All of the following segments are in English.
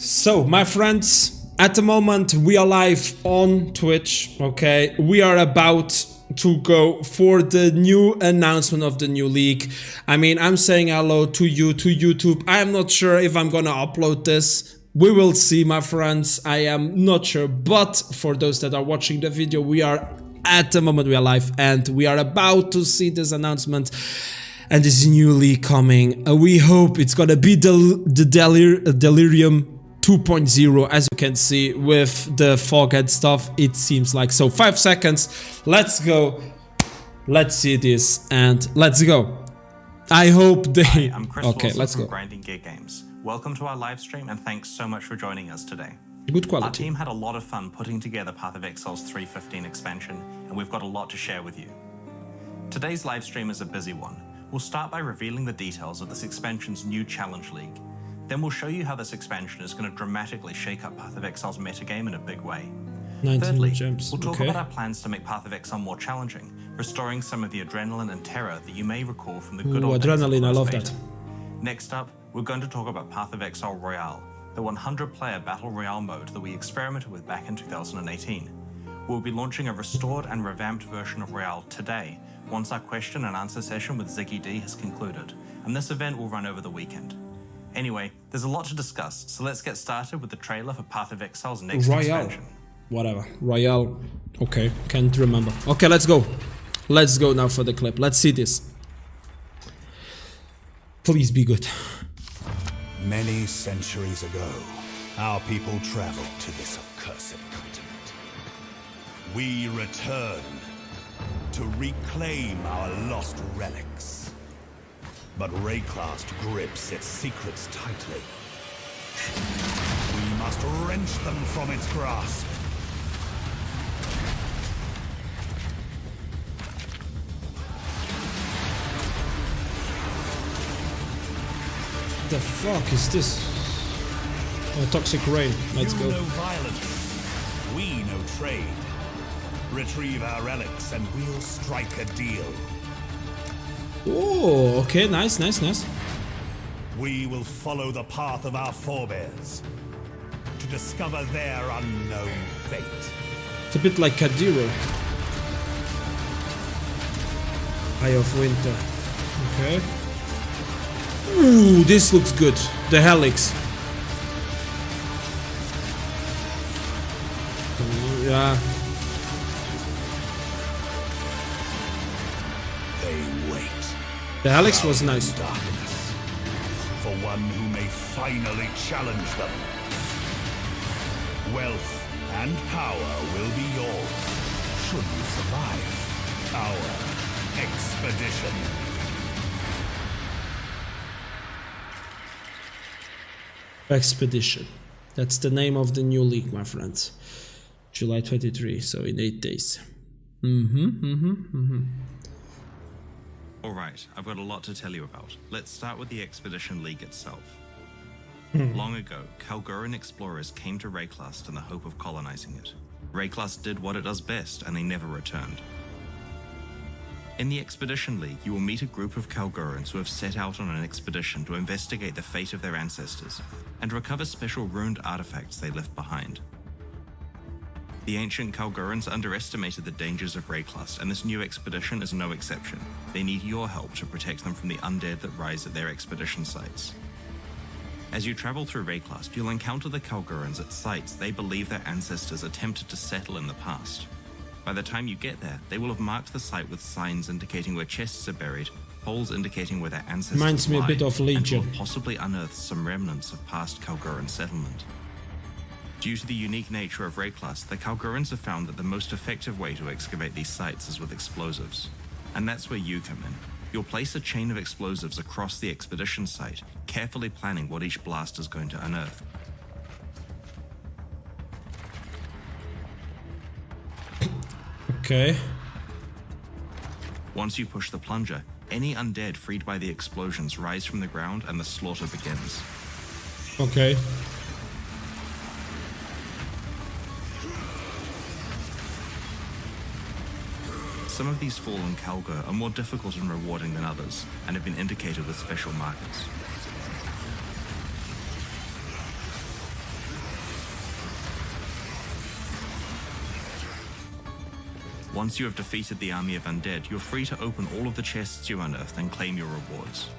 So, my friends, at the moment we are live on Twitch, okay? We are about to go for the new announcement of the new league. I mean, I'm saying hello to you, to YouTube. I'm not sure if I'm gonna upload this. We will see, my friends. I am not sure, but for those that are watching the video, we are at the moment we are live and we are about to see this announcement and this new league coming. We hope it's gonna be the Delirium 2.0, as you can see with the fog and stuff. It seems like so. 5 seconds, let's go, let's see this and let's go. I hope they... Hi, I'm Chris okay, Wilson let's from go. Grinding Gear Games. Welcome to our live stream and thanks so much for joining us today. Good quality. Our team had a lot of fun putting together Path of Exile's 3.15 expansion, and we've got a lot to share with you. Today's live stream is a busy one. We'll start by revealing the details of this expansion's new Challenge League. Then we'll show you how this expansion is going to dramatically shake up Path of Exile's metagame in a big way. 19 Thirdly, gems. we'll talk Okay. about our plans to make Path of Exile more challenging, restoring some of the adrenaline and terror that you may recall from the good Ooh, old days of adrenaline, I closed love beta. that. Next up, we're going to talk about Path of Exile Royale, the 100-player Battle Royale mode that we experimented with back in 2018. We'll be launching a restored and revamped version of Royale today, once our question and answer session with Ziggy D has concluded, and this event will run over the weekend. Anyway, there's a lot to discuss, so let's get started with the trailer for Path of Exile's next Royale. expansion. Whatever. Royale. Okay, can't remember. Okay, let's go. Let's go now for the clip. Let's see this. Please be good. Many centuries ago, our people traveled to this accursed continent. We return to reclaim our lost relics. But Rayclast grips its secrets tightly. We must wrench them from its grasp. The fuck is this? Oh, toxic rain. Let's You go. know violence. We know trade. Retrieve our relics and we'll strike a deal. Oh, okay, nice, nice, nice. We will follow the path of our forebears to discover their unknown fate. It's a bit like Kadiro. Eye of Winter. Okay. Ooh, this looks good. The Helix. Yeah. They wait. The Helix was nice. Darkness, for one who may finally challenge them. Wealth and power will be yours, should you survive our expedition. Expedition. That's the name of the new league, my friends. July 23, so in 8 days. Alright, I've got a lot to tell you about. Let's start with the Expedition League itself. Long ago, Kalguran explorers came to Rayclast in the hope of colonizing it. Rayclast did what it does best, and they never returned. In the Expedition League, you will meet a group of Kalgurans who have set out on an expedition to investigate the fate of their ancestors and recover special ruined artifacts they left behind. The ancient Kalgurans underestimated the dangers of Rayclast, and this new expedition is no exception. They need your help to protect them from the undead that rise at their expedition sites. As you travel through Rayclast, you'll encounter the Kalgurans at sites they believe their ancestors attempted to settle in the past. By the time you get there, they will have marked the site with signs indicating where chests are buried, holes indicating where their ancestors Reminds me a lie, bit of Legion. and will have possibly unearthed some remnants of past Kalguran settlement. Due to the unique nature of Rayclast, the Kalgurans have found that the most effective way to excavate these sites is with explosives. And that's where you come in. You'll place a chain of explosives across the expedition site, carefully planning what each blast is going to unearth. Okay. Once you push the plunger, any undead freed by the explosions rise from the ground and the slaughter begins. Okay. Some of these fallen Kalgur are more difficult and rewarding than others, and have been indicated with special markers. Once you have defeated the army of undead, you're free to open all of the chests you unearthed and claim your rewards.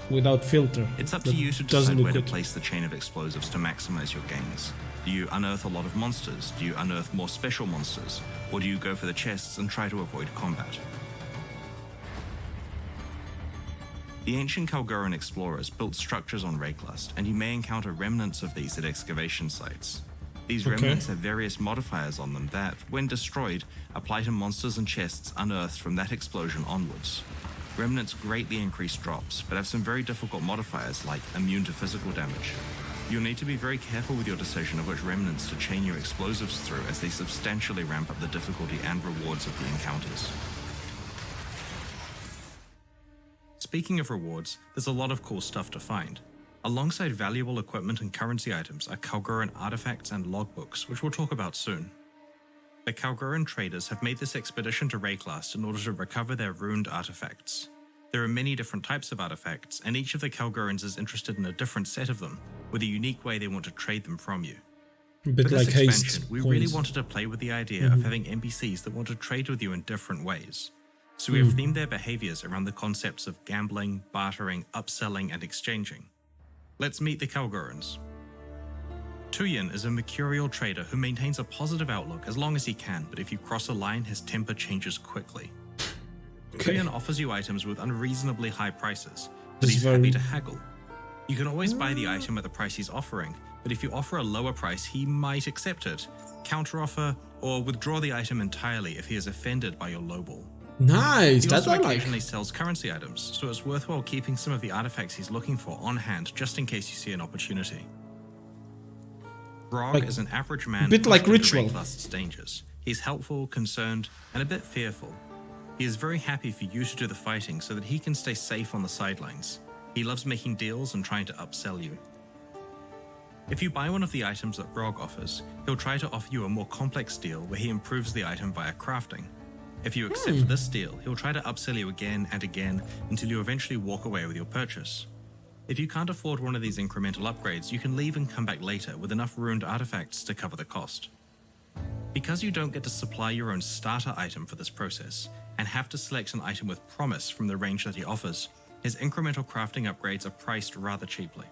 Without filter. It's up to you to decide where to place the chain of explosives to maximize your gains. Do you unearth a lot of monsters? Do you unearth more special monsters? Or do you go for the chests and try to avoid combat? The ancient Kalguran explorers built structures on Rayclust, and you may encounter remnants of these at excavation sites. These remnants have various modifiers on them that, when destroyed, apply to monsters and chests unearthed from that explosion onwards. Remnants greatly increase drops, but have some very difficult modifiers like immune to physical damage. You'll need to be very careful with your decision of which remnants to chain your explosives through, as they substantially ramp up the difficulty and rewards of the encounters. Speaking of rewards, there's a lot of cool stuff to find. Alongside valuable equipment and currency items are Kalguran artifacts and logbooks, which we'll talk about soon. The Kalguran traders have made this expedition to Rayclast in order to recover their ruined artifacts. There are many different types of artifacts, and each of the Kalgurans is interested in a different set of them, with a unique way they want to trade them from you. A bit For like this haste expansion, we points. really wanted to play with the idea of having NPCs that want to trade with you in different ways. So we have themed their behaviors around the concepts of gambling, bartering, upselling, and exchanging. Let's meet the Kalgurans. Tuyin is a mercurial trader who maintains a positive outlook as long as he can, but if you cross a line, his temper changes quickly. Tuyin offers you items with unreasonably high prices, but he's happy to haggle. You can always buy the item at the price he's offering, but if you offer a lower price, he might accept it, counteroffer, or withdraw the item entirely if he is offended by your lowball. Nice, He that's also what I like. occasionally sells currency items, so it's worthwhile keeping some of the artifacts he's looking for on hand just in case you see an opportunity. Grog Like- is an average man bit like pushed into Ritual. Rayclust's dangers. He's helpful, concerned, and a bit fearful. He is very happy for you to do the fighting so that he can stay safe on the sidelines. He loves making deals and trying to upsell you. If you buy one of the items that Grog offers, he'll try to offer you a more complex deal where he improves the item via crafting. If you accept this deal, he'll try to upsell you again and again until you eventually walk away with your purchase. If you can't afford one of these incremental upgrades, you can leave and come back later with enough ruined artifacts to cover the cost. Because you don't get to supply your own starter item for this process, and have to select an item with promise from the range that he offers, his incremental crafting upgrades are priced rather cheaply.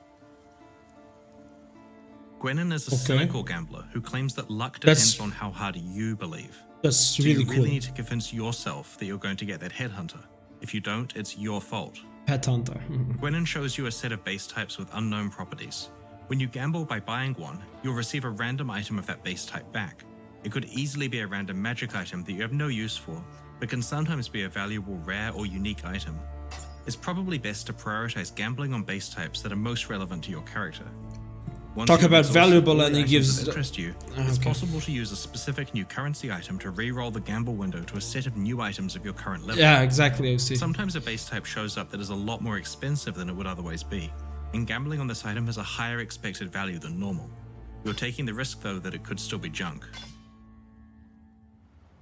Gwenin is a cynical gambler who claims that luck depends on how hard you believe. That's So really you cool. really need to convince yourself that you're going to get that headhunter. If you don't, it's your fault. Pet hunter. Gwenin shows you a set of base types with unknown properties. When you gamble by buying one, you'll receive a random item of that base type back. It could easily be a random magic item that you have no use for, but can sometimes be a valuable rare or unique item. It's probably best to prioritize gambling on base types that are most relevant to your character. Once Talk you have about exhausted valuable all the and he items gives that the- interest you, Ah, it's okay. possible to use a specific new currency item to re-roll the gamble window to a set of new items of your current level. Yeah, exactly, I see. Sometimes a base type shows up that is a lot more expensive than it would otherwise be, and gambling on this item has a higher expected value than normal. You're taking the risk, though, that it could still be junk.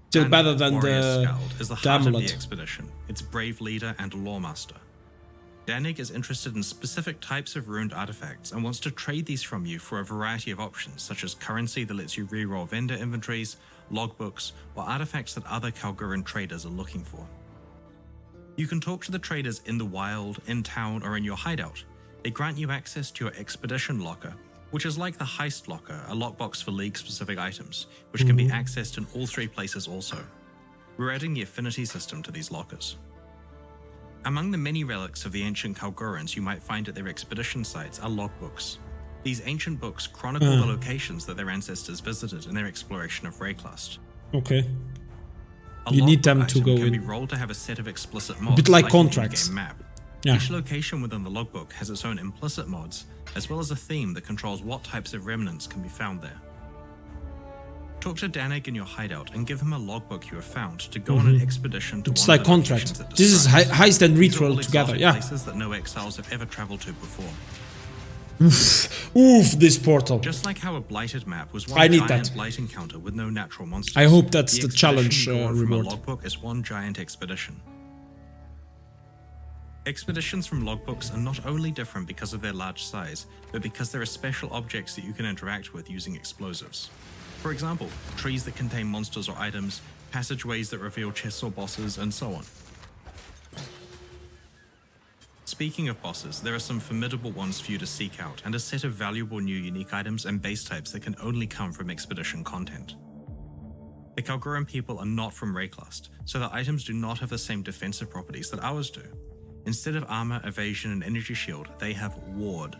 Still Danik, better than Warrior the Skald, is the heart of amulet. the expedition, its brave leader and lawmaster. Danik is interested in specific types of ruined artifacts and wants to trade these from you for a variety of options, such as currency that lets you reroll vendor inventories, logbooks, or artifacts that other Kalguran traders are looking for. You can talk to the traders in the wild, in town, or in your hideout. They grant you access to your expedition locker, which is like the heist locker, a lockbox for League-specific items, which can be accessed in all three places also. We're adding the affinity system to these lockers. Among the many relics of the ancient Kalgurans you might find at their expedition sites are logbooks. These ancient books chronicle the locations that their ancestors visited in their exploration of Rayclust. Okay. A You need logbook them to item go can in. be rolled to have a set of explicit mods, bit like an contracts. in-game map. Yeah. Each location within the logbook has its own implicit mods, as well as a theme that controls what types of remnants can be found there. Talk to Danik in your hideout and give him a logbook you have found to go on an expedition to It's one like of the contract. locations it This is describes. heist and These are ritual all together, exotic yeah. places that no exiles have ever traveled to before. Oof, this portal. Just like how a blighted map was one I need giant that. blight encounter with no natural monsters. I hope that's the expedition challenge, you go on from a reward. logbook is one giant expedition. Expeditions from logbooks are not only different because of their large size, but because there are special objects that you can interact with using explosives. For example, trees that contain monsters or items, passageways that reveal chests or bosses, and so on. Speaking of bosses, there are some formidable ones for you to seek out, and a set of valuable new unique items and base types that can only come from Expedition content. The Kalguran people are not from Rayclast, so their items do not have the same defensive properties that ours do. Instead of armor, evasion, and energy shield, they have ward.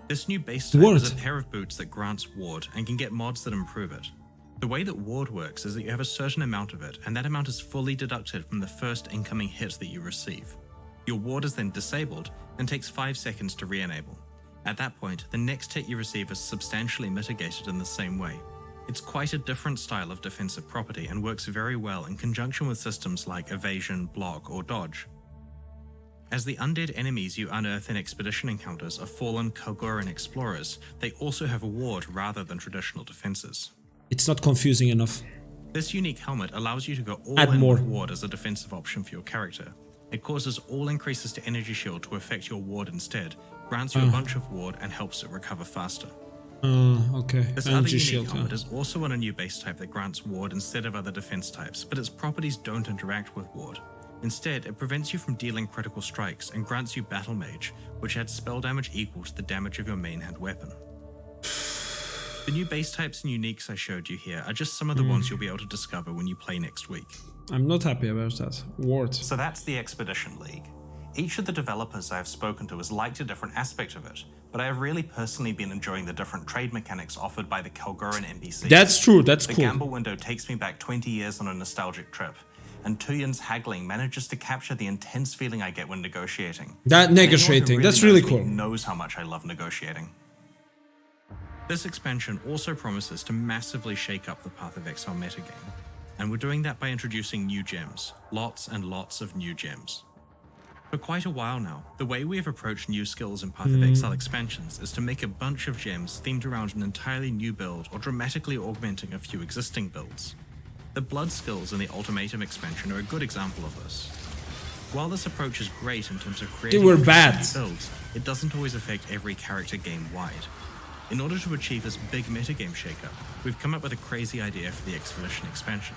This new base type is a pair of boots that grants ward and can get mods that improve it. The way that ward works is that you have a certain amount of it, and that amount is fully deducted from the first incoming hit that you receive. Your ward is then disabled and takes 5 seconds to re-enable. At that point, the next hit you receive is substantially mitigated in the same way. It's quite a different style of defensive property and works very well in conjunction with systems like evasion, block, or dodge. As the undead enemies you unearth in expedition encounters are fallen Kalguran explorers, they also have a ward rather than traditional defenses. It's not confusing enough. This unique helmet allows you to go all Add in more with ward as a defensive option for your character. It causes all increases to energy shield to affect your ward instead, grants you a bunch of ward, and helps it recover faster. Okay. This other unique helmet is also on a new base type that grants ward instead of other defense types, but its properties don't interact with ward. Instead, it prevents you from dealing critical strikes and grants you Battle Mage, which adds spell damage equal to the damage of your main hand weapon. The new base types and uniques I showed you here are just some of the ones you'll be able to discover when you play next week. I'm not happy about that. Ward. So that's the Expedition League. Each of the developers I have spoken to has liked a different aspect of it, but I have really personally been enjoying the different trade mechanics offered by the Kalguran NPCs. That's true, that's cool. The gamble window takes me back 20 years on a nostalgic trip, and Tuyin's haggling manages to capture the intense feeling I get when negotiating. That negotiating, that's really cool. Knows how much I love negotiating. This expansion also promises to massively shake up the Path of Exile metagame, and we're doing that by introducing new gems, lots and lots of new gems. For quite a while now, the way we have approached new skills in Path of Exile expansions is to make a bunch of gems themed around an entirely new build or dramatically augmenting a few existing builds. The blood skills in the Ultimatum expansion are a good example of this. While this approach is great in terms of creating new builds, it doesn't always affect every character game-wide. In order to achieve this big metagame shakeup, we've come up with a crazy idea for the Expedition expansion,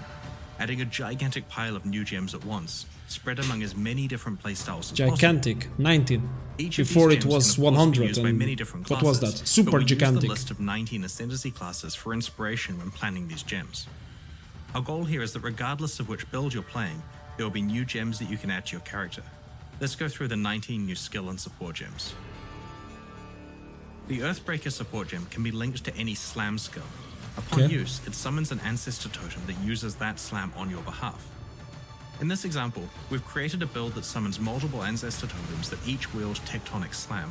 adding a gigantic pile of new gems at once, spread among as many different playstyles as gigantic, possible. 19. Each before it was 100 and many different classes, what was that? Super gigantic. We use the list of 19 ascendancy classes for inspiration when planning these gems. Our goal here is that regardless of which build you're playing, there will be new gems that you can add to your character. Let's go through the 19 new skill and support gems. The Earthbreaker support gem can be linked to any slam skill. Upon use, it summons an ancestor totem that uses that slam on your behalf. In this example, we've created a build that summons multiple ancestor totems that each wield Tectonic Slam.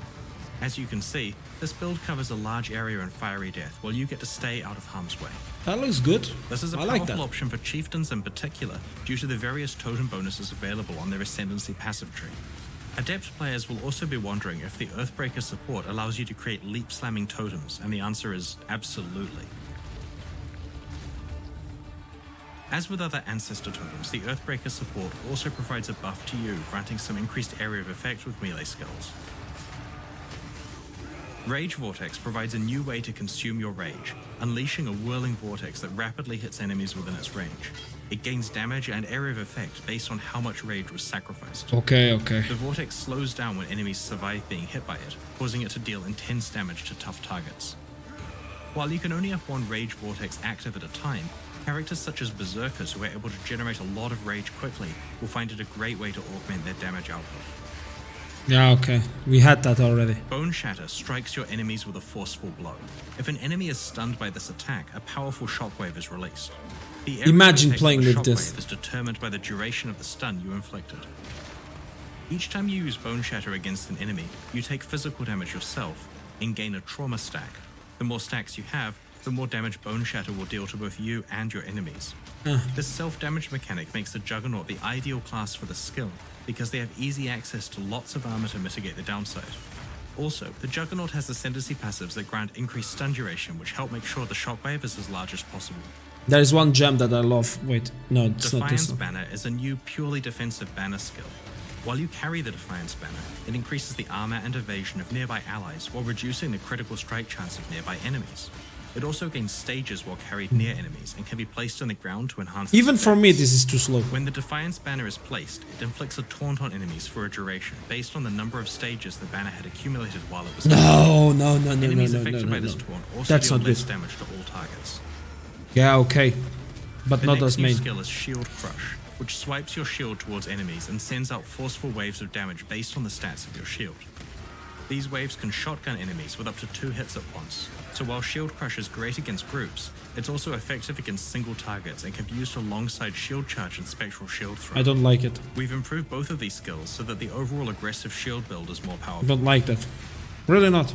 As you can see, this build covers a large area in Fiery Death, while you get to stay out of harm's way. That looks good. This is a powerful option for chieftains in particular, due to the various totem bonuses available on their Ascendancy passive tree. Adept players will also be wondering if the Earthbreaker support allows you to create leap-slamming totems, and the answer is absolutely. As with other ancestor totems, the Earthbreaker support also provides a buff to you, granting some increased area of effect with melee skills. Rage Vortex provides a new way to consume your rage, unleashing a whirling vortex that rapidly hits enemies within its range. It gains damage and area of effect based on how much rage was sacrificed. Okay. The vortex slows down when enemies survive being hit by it, causing it to deal intense damage to tough targets. While you can only have one Rage Vortex active at a time, characters such as Berserkers who are able to generate a lot of rage quickly will find it a great way to augment their damage output. Yeah, okay. We had that already. Bone Shatter strikes your enemies with a forceful blow. If an enemy is stunned by this attack, a powerful shockwave is released. The Imagine playing with this. Is determined by the duration of the stun you inflicted. Each time you use Bone Shatter against an enemy, you take physical damage yourself and gain a trauma stack. The more stacks you have, the more damage Bone Shatter will deal to both you and your enemies. This self-damage mechanic makes the Juggernaut the ideal class for the skill, because they have easy access to lots of armor to mitigate the downside. Also, the Juggernaut has ascendancy passives that grant increased stun duration, which help make sure the shockwave is as large as possible. There is one gem that I love. Wait, no, it's not this one. Defiance Banner is a new purely defensive banner skill. While you carry the Defiance Banner, it increases the armor and evasion of nearby allies while reducing the critical strike chance of nearby enemies. It also gains stages while carried near enemies and can be placed on the ground to enhance Even its for me, effects. this is too slow. When the Defiance banner is placed, it inflicts a taunt on enemies for a duration based on the number of stages the banner had accumulated while it was No. Enemies affected by this taunt also That's deal not less good. damage to all targets. Yeah, okay. But The not next as new main. skill is Shield Crush, which swipes your shield towards enemies and sends out forceful waves of damage based on the stats of your shield. These waves can shotgun enemies with up to 2 hits at once, so while Shield Crush is great against groups, it's also effective against single targets and can be used alongside Shield Charge and Spectral Shield Throw. I don't like it. We've improved both of these skills so that the overall aggressive shield build is more I powerful. don't like that. Really not.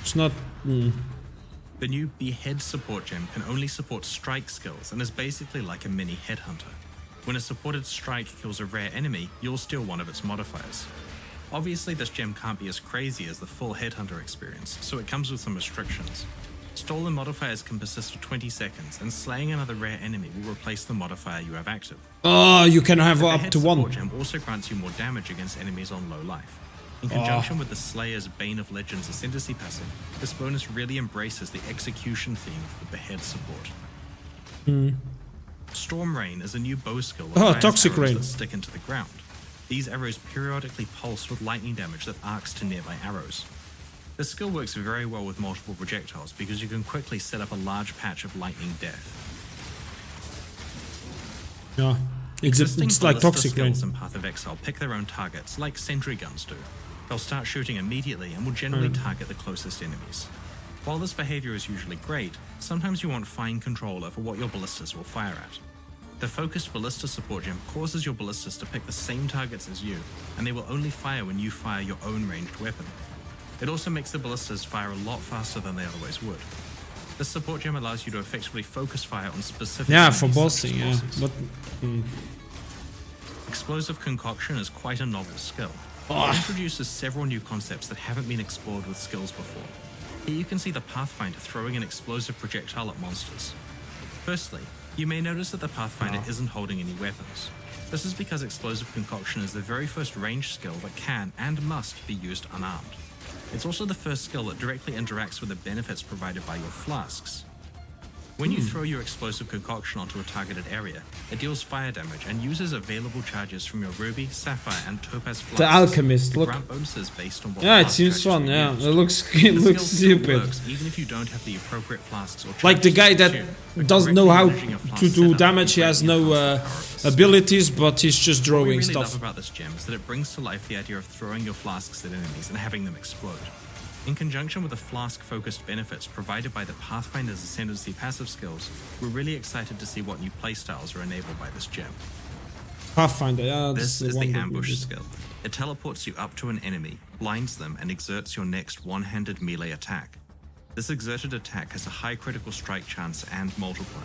It's not... The new Behead support gem can only support strike skills and is basically like a mini headhunter. When a supported strike kills a rare enemy, you'll steal one of its modifiers. Obviously, this gem can't be as crazy as the full headhunter experience, so it comes with some restrictions. Stolen modifiers can persist for 20 seconds, and slaying another rare enemy will replace the modifier you have active. Oh, you can have The up Behead to support 1. gem also grants you more damage against enemies on low life. In conjunction with the Slayer's Bane of Legends Ascendancy passive, this bonus really embraces the execution theme of the Behead support. Storm Rain is a new bow skill that fires Toxic arrows Rain. that stick into the ground. These arrows periodically pulse with lightning damage that arcs to nearby arrows. This skill works very well with multiple projectiles because you can quickly set up a large patch of lightning death. Yeah. Existing It's like ballista Toxic Rain. skills in Path of Exile pick their own targets, like sentry guns do. They'll start shooting immediately and will generally target the closest enemies. While this behavior is usually great, sometimes you want fine control over what your ballistas will fire at. The focused ballista support gem causes your ballistas to pick the same targets as you, and they will only fire when you fire your own ranged weapon. It also makes the ballistas fire a lot faster than they otherwise would. This support gem allows you to effectively focus fire on specific Yeah, for enemies such as bossing, yeah. bosses. But Explosive Concoction is quite a novel skill. It introduces several new concepts that haven't been explored with skills before. Here you can see the Pathfinder throwing an explosive projectile at monsters. Firstly, you may notice that the Pathfinder isn't holding any weapons. This is because Explosive Concoction is the very first ranged skill that can and must be used unarmed. It's also the first skill that directly interacts with the benefits provided by your flasks. When you throw your Explosive Concoction onto a targeted area, it deals fire damage and uses available charges from your Ruby, Sapphire, and Topaz flasks. The Alchemist, to look. grant bonuses based on what yeah, it flask seems charges fun, were yeah. used. It looks The looks skill still stupid. works even if you don't have the appropriate flasks or Like the charges guy to that consume, but doesn't know how directly managing a flask to do setup damage, he can has greatly no enhance the power of this. abilities, but he's just What we drawing really stuff. love about this gem is that it brings to life the idea of throwing your flasks at enemies and having them explode. In conjunction with the flask-focused benefits provided by the Pathfinder's Ascendancy passive skills, we're really excited to see what new playstyles are enabled by this gem. Pathfinder, yeah. This that's is one the that we ambush did. skill. It teleports you up to an enemy, blinds them, and exerts your next one-handed melee attack. This exerted attack has a high critical strike chance and multiplier.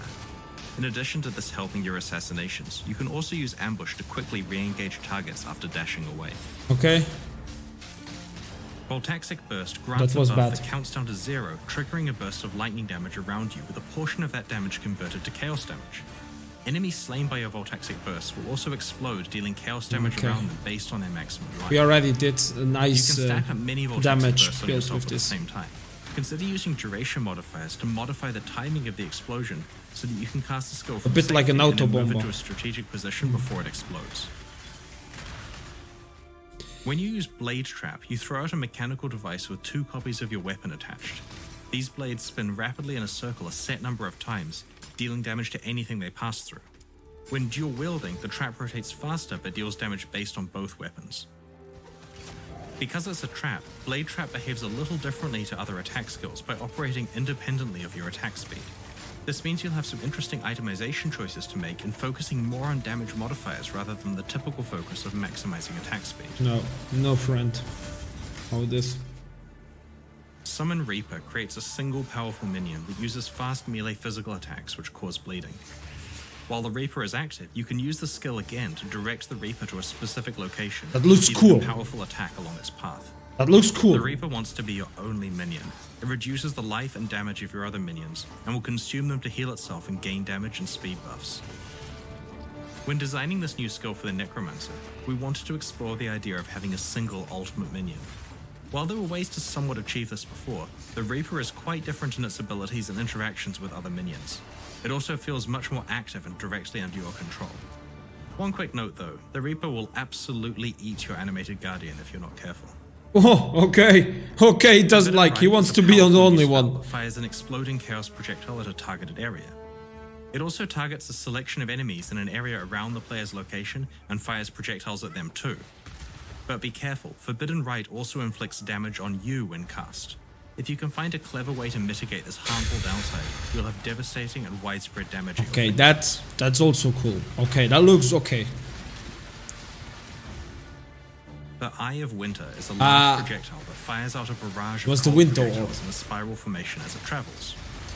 In addition to this helping your assassinations, you can also use ambush to quickly re-engage targets after dashing away. Okay. Voltaxic Burst grants That was a buff bad. that counts down to 0, triggering a burst of lightning damage around you with a portion of that damage converted to chaos damage. Enemies slain by your Voltaxic Burst will also explode, dealing chaos damage Okay. around them based on their maximum life. We already did a You nice can stack up many Voltaxic damage Bursts on build yourself with at the this. same time. Consider using duration modifiers to modify the timing of the explosion so that you can cast a skill from bit like an safety and then move auto-bomber. into a strategic position before it explodes. When you use Blade Trap, you throw out a mechanical device with 2 copies of your weapon attached. These blades spin rapidly in a circle a set number of times, dealing damage to anything they pass through. When dual wielding, the trap rotates faster but deals damage based on both weapons. Because it's a trap, Blade Trap behaves a little differently to other attack skills by operating independently of your attack speed. This means you'll have some interesting itemization choices to make and focusing more on damage modifiers rather than the typical focus of maximizing attack speed. No friend. How this? Summon Reaper creates a single powerful minion that uses fast melee physical attacks which cause bleeding. While the Reaper is active, you can use the skill again to direct the Reaper to a specific location. That looks dealing cool. a powerful attack along its path. That looks cool. The Reaper wants to be your only minion. It reduces the life and damage of your other minions, and will consume them to heal itself and gain damage and speed buffs. When designing this new skill for the Necromancer, we wanted to explore the idea of having a single ultimate minion. While there were ways to somewhat achieve this before, the Reaper is quite different in its abilities and interactions with other minions. It also feels much more active and directly under your control. One quick note though, the Reaper will absolutely eat your animated Guardian if you're not careful. Oh, okay. Okay, he doesn't like, he wants to be the only one. That fires an exploding chaos projectile at a targeted area. It also targets a selection of enemies in an area around the player's location and fires projectiles at them too. But be careful, Forbidden Rite also inflicts damage on you when cast. If you can find a clever way to mitigate this harmful downside, you'll have devastating and widespread damage. Okay, that's also cool. Okay, that looks okay. The Eye of Winter is a large projectile that fires out a barrage of projectiles in a spiral formation as it travels.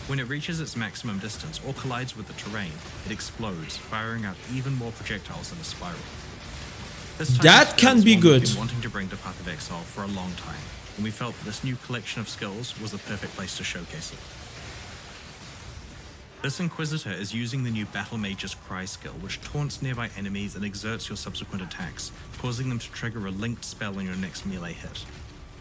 When it reaches its maximum distance or collides with the terrain, it explodes, firing out even more projectiles in a spiral. That can be good. We've been wanting to bring to Path of Exile for a long time, and we felt that this new collection of skills was the perfect place to showcase it. This Inquisitor is using the new Battle Mage's Cry skill, which taunts nearby enemies and exerts your subsequent attacks, causing them to trigger a linked spell on your next melee hit.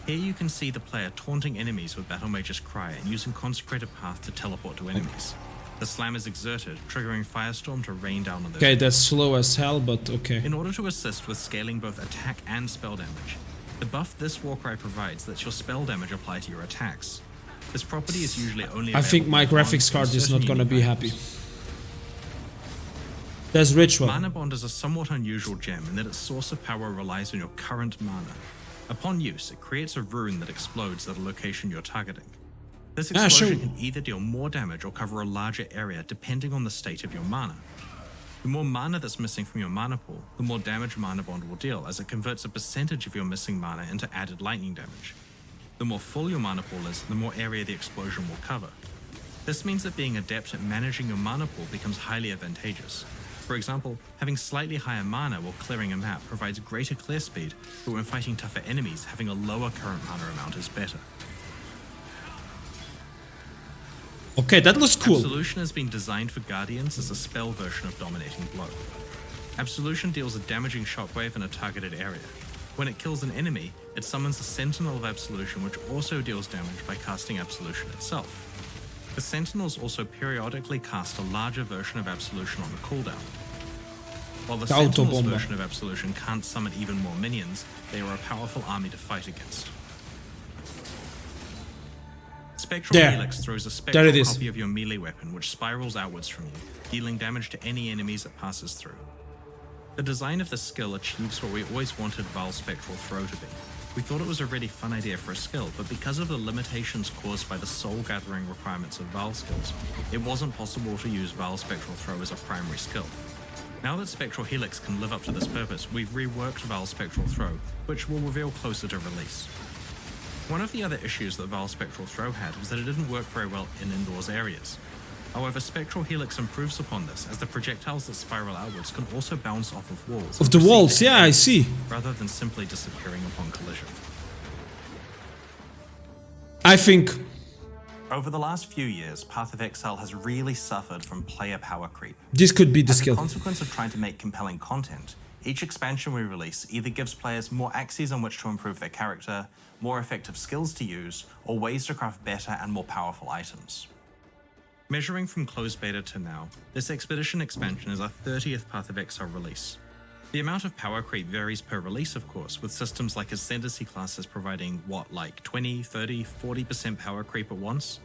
Here you can see the player taunting enemies with Battle Mage's Cry and using Consecrated Path to teleport to enemies. The slam is exerted, triggering Firestorm to rain down on those. Okay, that's slow as hell, but okay. In order to assist with scaling both attack and spell damage, the buff this Warcry provides lets your spell damage apply to your attacks. This property is usually only I think my graphics card is not gonna be happy. There's Ritual. Mana Bond is a somewhat unusual gem in that its source of power relies on your current mana. Upon use, it creates a rune that explodes at a location you're targeting. This explosion can either deal more damage or cover a larger area depending on the state of your mana. The more mana that's missing from your mana pool, the more damage Mana Bond will deal, as it converts a percentage of your missing mana into added lightning damage. The more full your mana pool is, the more area the explosion will cover. This means that being adept at managing your mana pool becomes highly advantageous. For example, having slightly higher mana while clearing a map provides greater clear speed, but when fighting tougher enemies, having a lower current mana amount is better. Okay, that looks cool. Absolution has been designed for Guardians as a spell version of Dominating Blow. Absolution deals a damaging shockwave in a targeted area. When it kills an enemy, it summons a Sentinel of Absolution, which also deals damage by casting Absolution itself. The Sentinels also periodically cast a larger version of Absolution on the cooldown. While the Sentinels version of Absolution can't summon even more minions, they are a powerful army to fight against. Spectral Helix throws a spectral copy of your melee weapon, which spirals outwards from you, dealing damage to any enemies it passes through. The design of this skill achieves what we always wanted Val's Spectral Throw to be. We thought it was a really fun idea for a skill, but because of the limitations caused by the soul-gathering requirements of Val skills, it wasn't possible to use Val's Spectral Throw as a primary skill. Now that Spectral Helix can live up to this purpose, we've reworked Val's Spectral Throw, which we'll reveal closer to release. One of the other issues that Val's Spectral Throw had was that it didn't work very well in indoors areas. However, Spectral Helix improves upon this, as the projectiles that spiral outwards can also bounce off of walls. Of the walls, yeah, I see. Rather than simply disappearing upon collision. I think... Over the last few years, Path of Exile has really suffered from player power creep. This could be the skill. As a consequence of trying to make compelling content, each expansion we release either gives players more axes on which to improve their character, more effective skills to use, or ways to craft better and more powerful items. Measuring from closed beta to now, this Expedition expansion is our 30th Path of Exile release. The amount of power creep varies per release, of course, with systems like Ascendancy classes providing, like 20, 30, 40% power creep at once?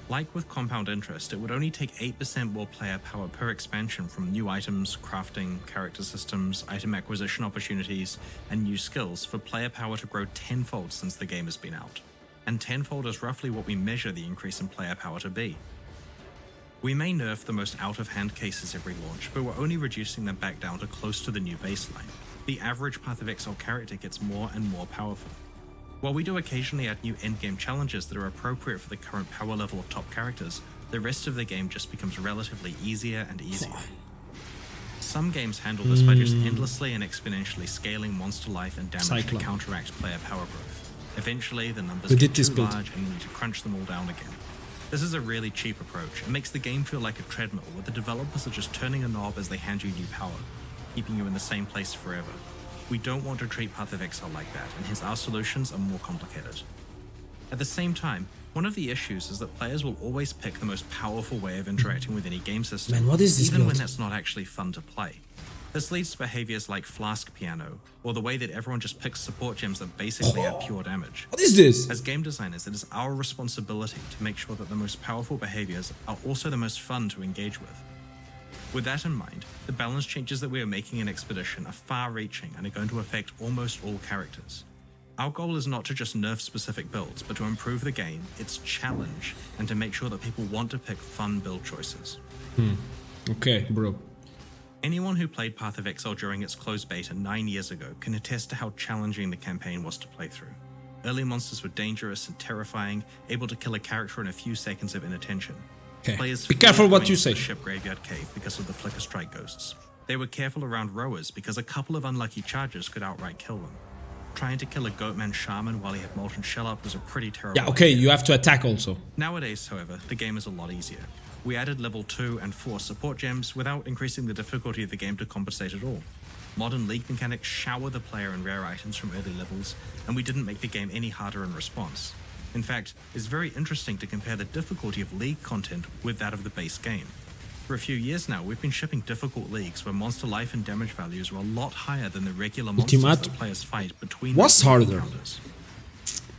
Like with Compound Interest, it would only take 8% more player power per expansion from new items, crafting, character systems, item acquisition opportunities, and new skills for player power to grow tenfold since the game has been out. And tenfold is roughly what we measure the increase in player power to be. We may nerf the most out-of-hand cases every launch, but we're only reducing them back down to close to the new baseline. The average Path of Exile character gets more and more powerful. While we do occasionally add new endgame challenges that are appropriate for the current power level of top characters, the rest of the game just becomes relatively easier and easier. Some games handle this by just endlessly and exponentially scaling monster life and damage to counteract player power growth. Eventually, the numbers get too large and you need to crunch them all down again. This is a really cheap approach. It makes the game feel like a treadmill where the developers are just turning a knob as they hand you new power, keeping you in the same place forever. We don't want to treat Path of Exile like that, and hence our solutions are more complicated. At the same time, one of the issues is that players will always pick the most powerful way of interacting with any game system, Man, what is this even build? when that's not actually fun to play. This leads to behaviors like Flask Piano, or the way that everyone just picks support gems that basically add pure damage. What is this? As game designers, it is our responsibility to make sure that the most powerful behaviors are also the most fun to engage with. With that in mind, the balance changes that we are making in Expedition are far-reaching and are going to affect almost all characters. Our goal is not to just nerf specific builds, but to improve the game, its challenge, and to make sure that people want to pick fun build choices. Okay, bro. Anyone who played Path of Exile during its closed beta 9 years ago can attest to how challenging the campaign was to play through. Early monsters were dangerous and terrifying, able to kill a character in a few seconds of inattention. Okay. Players Be careful what going you to say. the ship graveyard cave because of the flicker strike ghosts. They were careful around rowers because a couple of unlucky charges could outright kill them. Trying to kill a Goatman Shaman while he had Molten Shell up was a pretty terrible Yeah, okay, idea. you have to attack also. Nowadays, however, the game is a lot easier. We added level 2 and 4 support gems without increasing the difficulty of the game to compensate at all. Modern League mechanics shower the player in rare items from early levels, and we didn't make the game any harder in response. In fact, it's very interesting to compare the difficulty of League content with that of the base game. For a few years now, we've been shipping difficult leagues where monster life and damage values are a lot higher than the regular monsters Ultimate that players fight between was the harder. encounters.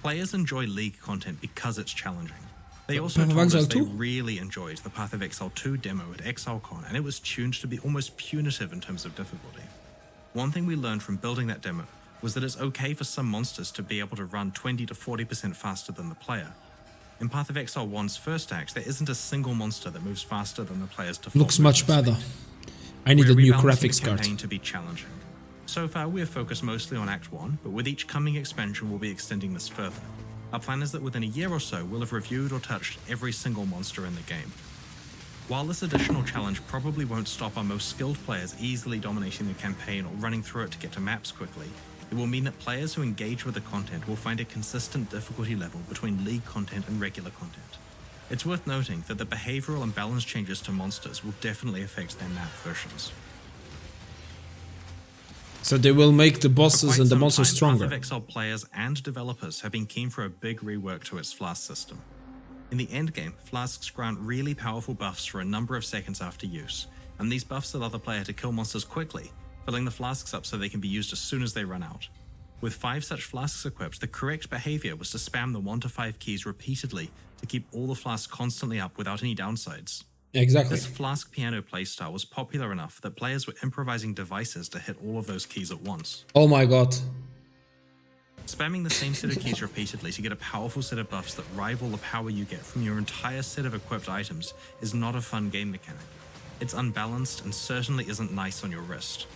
Players enjoy League content because it's challenging. They also Path of told us Exile they 2? really enjoyed the Path of Exile 2 demo at ExileCon, and it was tuned to be almost punitive in terms of difficulty. One thing we learned from building that demo was that it's okay for some monsters to be able to run 20 to 40% faster than the player. In Path of Exile 1's first act, there isn't a single monster that moves faster than the player's default. Looks much movement better. speed. I need We're a new rebalancing graphics the card. campaign to be challenging. So far, we have focused mostly on Act 1, but with each coming expansion, we'll be extending this further. Our plan is that within a year or so, we'll have reviewed or touched every single monster in the game. While this additional challenge probably won't stop our most skilled players easily dominating the campaign or running through it to get to maps quickly, it will mean that players who engage with the content will find a consistent difficulty level between League content and regular content. It's worth noting that the behavioral and balance changes to monsters will definitely affect their map versions. So they will make the For bosses quite and the some monsters time, stronger. Path of Exile players and developers have been keen for a big rework to its Flask system. In the endgame, Flasks grant really powerful buffs for a number of seconds after use, and these buffs allow the player to kill monsters quickly, filling the Flasks up so they can be used as soon as they run out. With 5 such Flasks equipped, the correct behavior was to spam the 1 to 5 keys repeatedly to keep all the Flasks constantly up without any downsides. Exactly. This Flask piano playstyle was popular enough that players were improvising devices to hit all of those keys at once. Oh my god. Spamming the same set of keys repeatedly to get a powerful set of buffs that rival the power you get from your entire set of equipped items is not a fun game mechanic. It's unbalanced and certainly isn't nice on your wrist.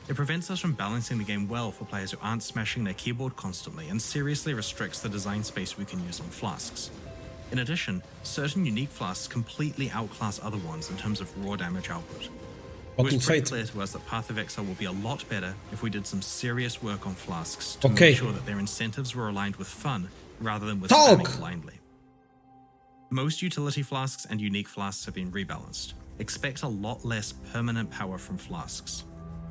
It prevents us from balancing the game well for players who aren't smashing their keyboard constantly and seriously restricts the design space we can use on Flasks. In addition, certain unique Flasks completely outclass other ones in terms of raw damage output. It was pretty clear to us that Path of Exile will be a lot better if we did some serious work on Flasks to Okay. make sure that their incentives were aligned with fun rather than with Talk! spamming blindly. Most utility Flasks and unique Flasks have been rebalanced. Expect a lot less permanent power from Flasks.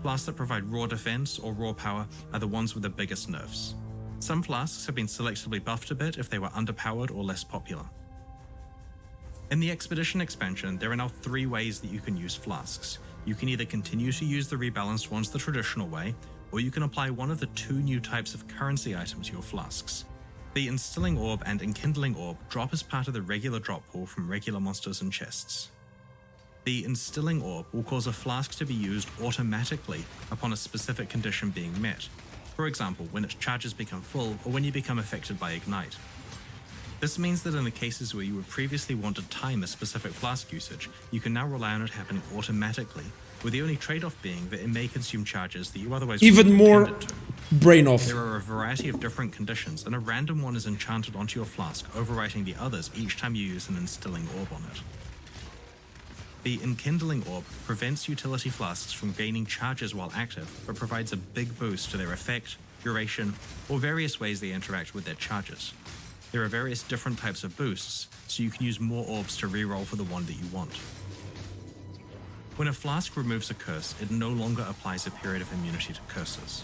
Flasks that provide raw defense or raw power are the ones with the biggest nerfs. Some Flasks have been selectively buffed a bit if they were underpowered or less popular. In the Expedition expansion, there are now 3 ways that you can use Flasks. You can either continue to use the rebalanced ones the traditional way, or you can apply one of the 2 new types of currency items to your Flasks. The Instilling Orb and Enkindling Orb drop as part of the regular drop pool from regular monsters and chests. The Instilling Orb will cause a Flask to be used automatically upon a specific condition being met. For example, when its charges become full or when you become affected by Ignite. This means that in the cases where you would previously want to time a specific Flask usage, you can now rely on it happening automatically, with the only trade-off being that it may consume charges that you otherwise Even wouldn't more intend it to. brain off. There are a variety of different conditions, and a random one is enchanted onto your Flask, overwriting the others each time you use an Instilling Orb on it. The Enkindling Orb prevents utility Flasks from gaining charges while active, but provides a big boost to their effect, duration, or various ways they interact with their charges. There are various different types of boosts, so you can use more orbs to reroll for the one that you want. When a Flask removes a curse, it no longer applies a period of immunity to curses.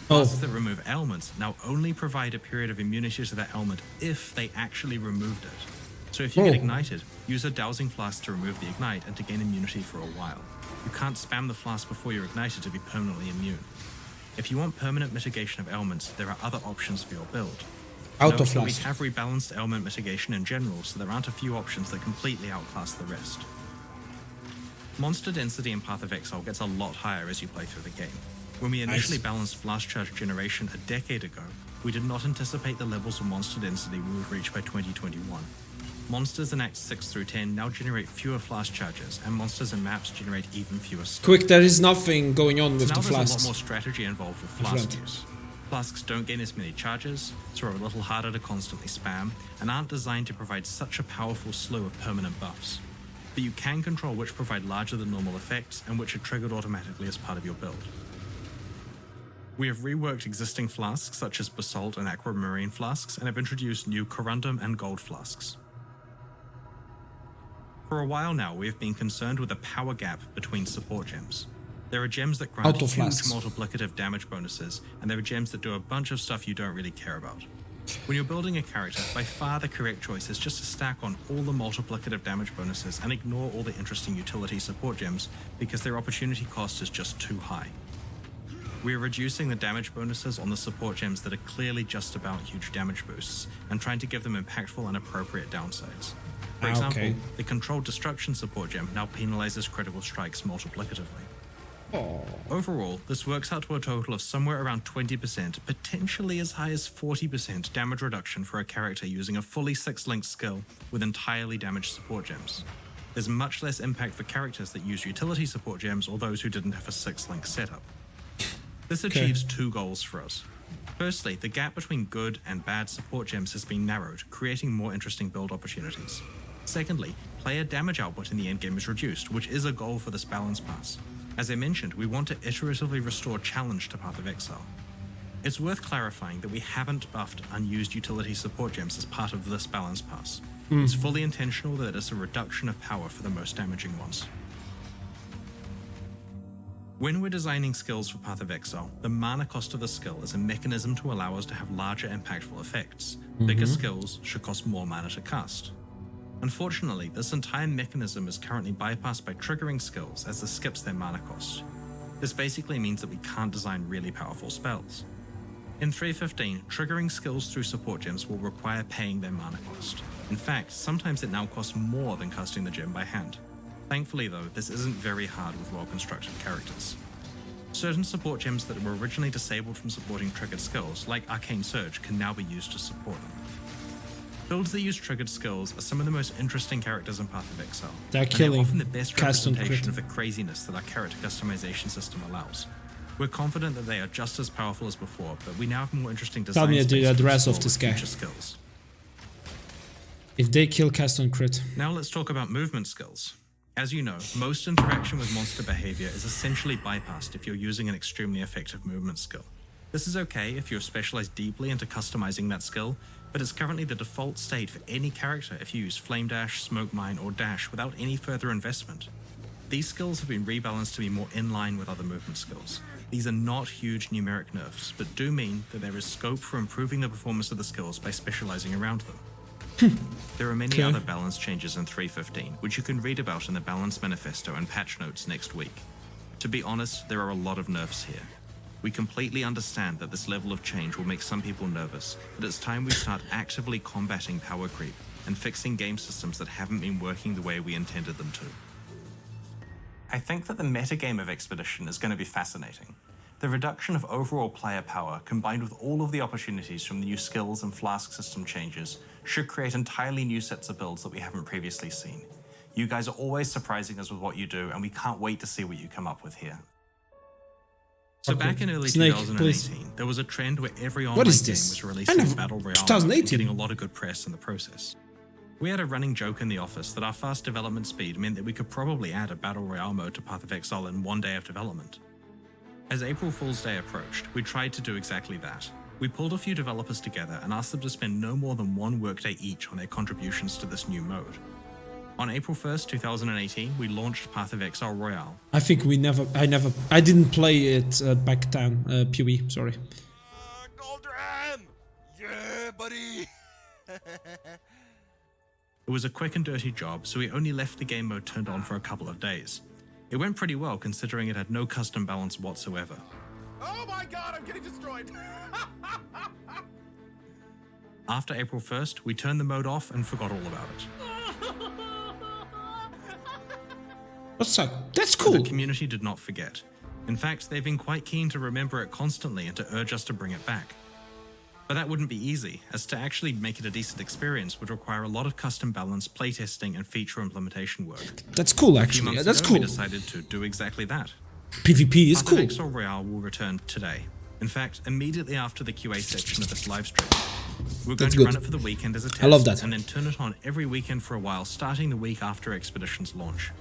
Flasks that remove ailments now only provide a period of immunity to that ailment if they actually removed it. So if you get ignited, use a dowsing flask to remove the ignite and to gain immunity for a while. You can't spam the flask before you're ignited to be permanently immune. If you want permanent mitigation of ailments, there are other options for your build. Note that we have rebalanced ailment mitigation in general, so there aren't a few options that completely outclass the rest. Monster density in Path of Exile gets a lot higher as you play through the game. When we initially balanced Blast Charge generation a decade ago, we did not anticipate the levels of monster density we would reach by 2021. Monsters in Acts 6 through 10 now generate fewer flask charges, and monsters in maps generate even fewer stuff. Quick, there is nothing going on with now the flasks. There's a lot more strategy involved with flask use. Flasks don't gain as many charges, so are a little harder to constantly spam, and aren't designed to provide such a powerful slew of permanent buffs. But you can control which provide larger than normal effects, and which are triggered automatically as part of your build. We have reworked existing flasks such as Basalt and Aquamarine flasks, and have introduced new Corundum and Gold flasks. For a while now, we have been concerned with the power gap between support gems. There are gems that grant huge multiplicative damage bonuses, and there are gems that do a bunch of stuff you don't really care about. When you're building a character, by far the correct choice is just to stack on all the multiplicative damage bonuses and ignore all the interesting utility support gems because their opportunity cost is just too high. We are reducing the damage bonuses on the support gems that are clearly just about huge damage boosts, and trying to give them impactful and appropriate downsides. For example, the Controlled Destruction support gem now penalizes critical strikes multiplicatively. Overall, this works out to a total of somewhere around 20%, potentially as high as 40% damage reduction for a character using a fully 6-linked skill with entirely damaged support gems. There's much less impact for characters that use utility support gems or those who didn't have a 6-link setup. This achieves two goals for us. Firstly, the gap between good and bad support gems has been narrowed, creating more interesting build opportunities. Secondly, player damage output in the endgame is reduced, which is a goal for this balance pass. As I mentioned, we want to iteratively restore challenge to Path of Exile. It's worth clarifying that we haven't buffed unused utility support gems as part of this balance pass. It's fully intentional that it's a reduction of power for the most damaging ones. When we're designing skills for Path of Exile, the mana cost of the skill is a mechanism to allow us to have larger impactful effects. Bigger skills should cost more mana to cast. Unfortunately, this entire mechanism is currently bypassed by triggering skills as this skips their mana cost. This basically means that we can't design really powerful spells. In 3.15, triggering skills through support gems will require paying their mana cost. In fact, sometimes it now costs more than casting the gem by hand. Thankfully though, this isn't very hard with well-constructed characters. Certain support gems that were originally disabled from supporting triggered skills, like Arcane Surge, can now be used to support them. Builds that use triggered skills are some of the most interesting characters in Path of Exile. They're often the best representation of the craziness that our character customization system allows. We're confident that they are just as powerful as before, but we now have more interesting design Tell me the address of space this for guy. future skills. If they kill cast on crit. Now let's talk about movement skills. As you know, most interaction with monster behavior is essentially bypassed if you're using an extremely effective movement skill. This is okay if you're specialized deeply into customizing that skill, but it's currently the default state for any character if you use Flame Dash, Smoke Mine, or Dash without any further investment. These skills have been rebalanced to be more in line with other movement skills. These are not huge numeric nerfs, but do mean that there is scope for improving the performance of the skills by specializing around them. There are many other balance changes in 3.15, which you can read about in the Balance Manifesto and patch notes next week. To be honest, there are a lot of nerfs here. We completely understand that this level of change will make some people nervous, but it's time we start actively combating power creep and fixing game systems that haven't been working the way we intended them to. I think that the metagame of Expedition is going to be fascinating. The reduction of overall player power, combined with all of the opportunities from the new skills and flask system changes, should create entirely new sets of builds that we haven't previously seen. You guys are always surprising us with what you do, and we can't wait to see what you come up with here. So back in early 2018, there was a trend where every online game was releasing a Battle Royale and getting a lot of good press in the process. We had a running joke in the office that our fast development speed meant that we could probably add a Battle Royale mode to Path of Exile in 1 day of development. As April Fool's Day approached, we tried to do exactly that. We pulled a few developers together and asked them to spend no more than 1 workday each on their contributions to this new mode. On April 1st, 2018, we launched Path of Exile Royale. I think I didn't play it back then, POE, sorry. Goldran! Yeah, buddy! It was a quick and dirty job, so we only left the game mode turned on for a couple of days. It went pretty well considering it had no custom balance whatsoever. Oh my god, I'm getting destroyed! After April 1st, we turned the mode off and forgot all about it. That's cool. The community did not forget. In fact, they've been quite keen to remember it constantly and to urge us to bring it back. But that wouldn't be easy, as to actually make it a decent experience would require a lot of custom balance, playtesting, and feature implementation work. That's cool, A few actually. months That's ago, cool. we decided to do exactly that. PvP is Path of cool. Exile Royale will return today. In fact, immediately after the QA section of this live stream. We're going That's to good. run it for the weekend as a test, I love that. and then turn it on every weekend for a while, starting the week after Expedition's launch.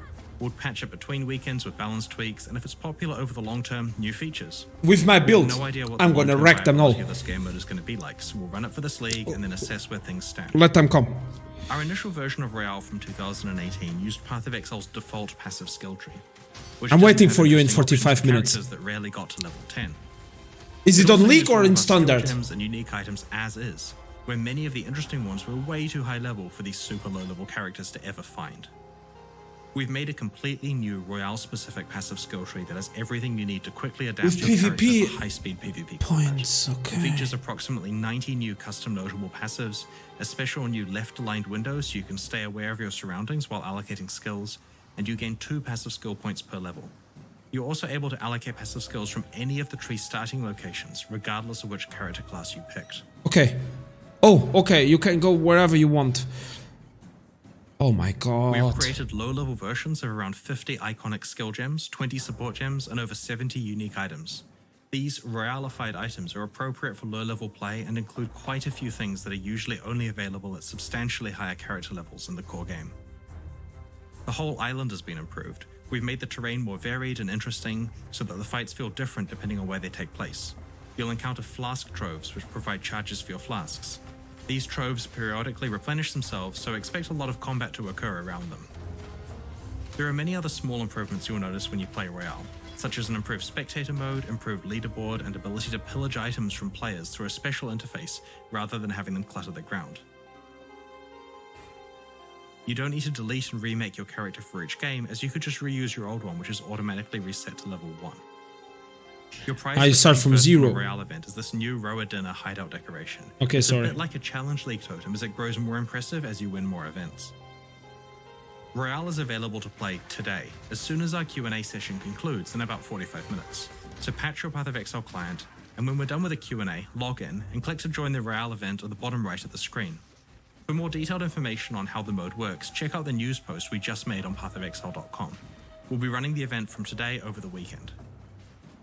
We'll patch it between weekends with balance tweaks, and if it's popular over the long term, new features. With my We build, have no idea what I'm the gonna long-term wreck them all. viability of this game mode is going to be like, so we'll run it for this league and then assess where things stand. Let them come. Our initial version of Royale from 2018 used Path of Exile's default passive skill tree. which I'm doesn't waiting have for you in interesting options 45 for minutes. characters that rarely got to level 10. Is it also on League used or all in of our skill Standard? gems and unique items as is, where many of the interesting ones were way too high level for these super low level characters to ever find. We've made a completely new Royale-specific passive skill tree that has everything you need to quickly adapt With your character PvP for high-speed PvP points, combat. okay. It features approximately 90 new custom notable passives, a special new left-aligned window so you can stay aware of your surroundings while allocating skills, and you gain 2 passive skill points per level. You're also able to allocate passive skills from any of the tree's starting locations, regardless of which character class you picked. Okay. Oh, okay. You can go wherever you want. Oh my god. We have created low-level versions of around 50 iconic skill gems, 20 support gems, and over 70 unique items. These Royalified items are appropriate for low-level play and include quite a few things that are usually only available at substantially higher character levels in the core game. The whole island has been improved. We've made the terrain more varied and interesting so that the fights feel different depending on where they take place. You'll encounter flask troves, which provide charges for your flasks. These troves periodically replenish themselves, so expect a lot of combat to occur around them. There are many other small improvements you'll notice when you play Royale, such as an improved spectator mode, improved leaderboard, and ability to pillage items from players through a special interface rather than having them clutter the ground. You don't need to delete and remake your character for each game, as you could just reuse your old one, which is automatically reset to level 1. Your prize I for start the from first 0. Royale event is this new Roa Dinner hideout decoration. Okay, It's sorry. a bit like a Challenge League totem as it grows more impressive as you win more events. Royale is available to play today, as soon as our Q&A session concludes in about 45 minutes. So patch your Path of Exile client, and when we're done with the Q&A, log in and click to join the Royale event at the bottom right of the screen. For more detailed information on how the mode works, check out the news post we just made on pathofexile.com. We'll be running the event from today over the weekend.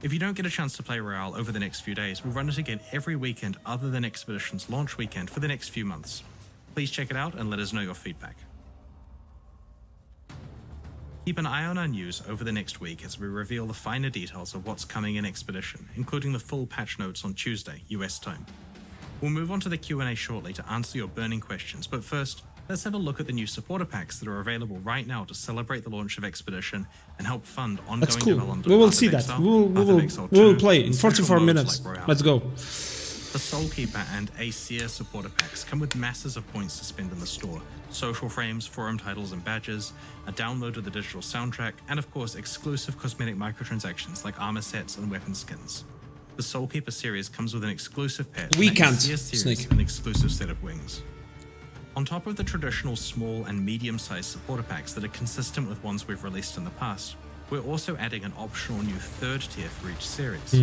If you don't get a chance to play Royale over the next few days, we'll run it again every weekend other than Expedition's launch weekend for the next few months. Please check it out and let us know your feedback. Keep an eye on our news over the next week as we reveal the finer details of what's coming in Expedition, including the full patch notes on Tuesday, US time. We'll move on to the Q&A shortly to answer your burning questions, but first, let's have a look at the new supporter packs that are available right now to celebrate the launch of Expedition and help fund ongoing That's cool. development We of will Path see of that. Exile, We will Path of Exile 2, play in and special 44 modes minutes. like Royale. Let's go. The Soulkeeper and Aesir supporter packs come with masses of points to spend in the store, social frames, forum titles and badges, a download of the digital soundtrack, and of course exclusive cosmetic microtransactions like armor sets and weapon skins. The Soulkeeper series comes with an exclusive pet, We and can't, Aesir series Snake. an exclusive set of wings. On top of the traditional small and medium-sized supporter packs that are consistent with ones we've released in the past, we're also adding an optional new third tier for each series.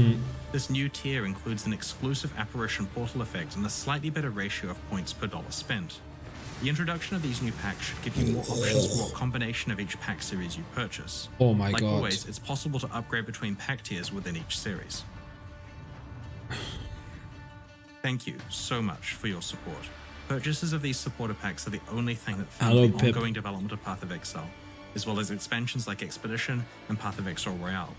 This new tier includes an exclusive apparition portal effect and a slightly better ratio of points per dollar spent. The introduction of these new packs should give you more options for what combination of each pack series you purchase. Oh my like god. always, it's possible to upgrade between pack tiers within each series. Thank you so much for your support. Purchases of these supporter packs are the only thing that Hello, fund the Pip. ongoing development of Path of Exile, as well as expansions like Expedition and Path of Exile Royale.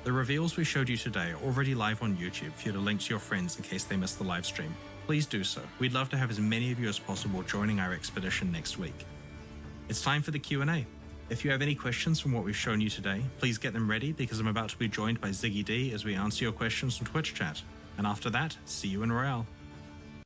The reveals we showed you today are already live on YouTube for you to link to your friends in case they missed the live stream. Please do so. We'd love to have as many of you as possible joining our expedition next week. It's time for the Q&A. If you have any questions from what we've shown you today, please get them ready because I'm about to be joined by Ziggy D as we answer your questions from Twitch chat. And after that, see you in Royale.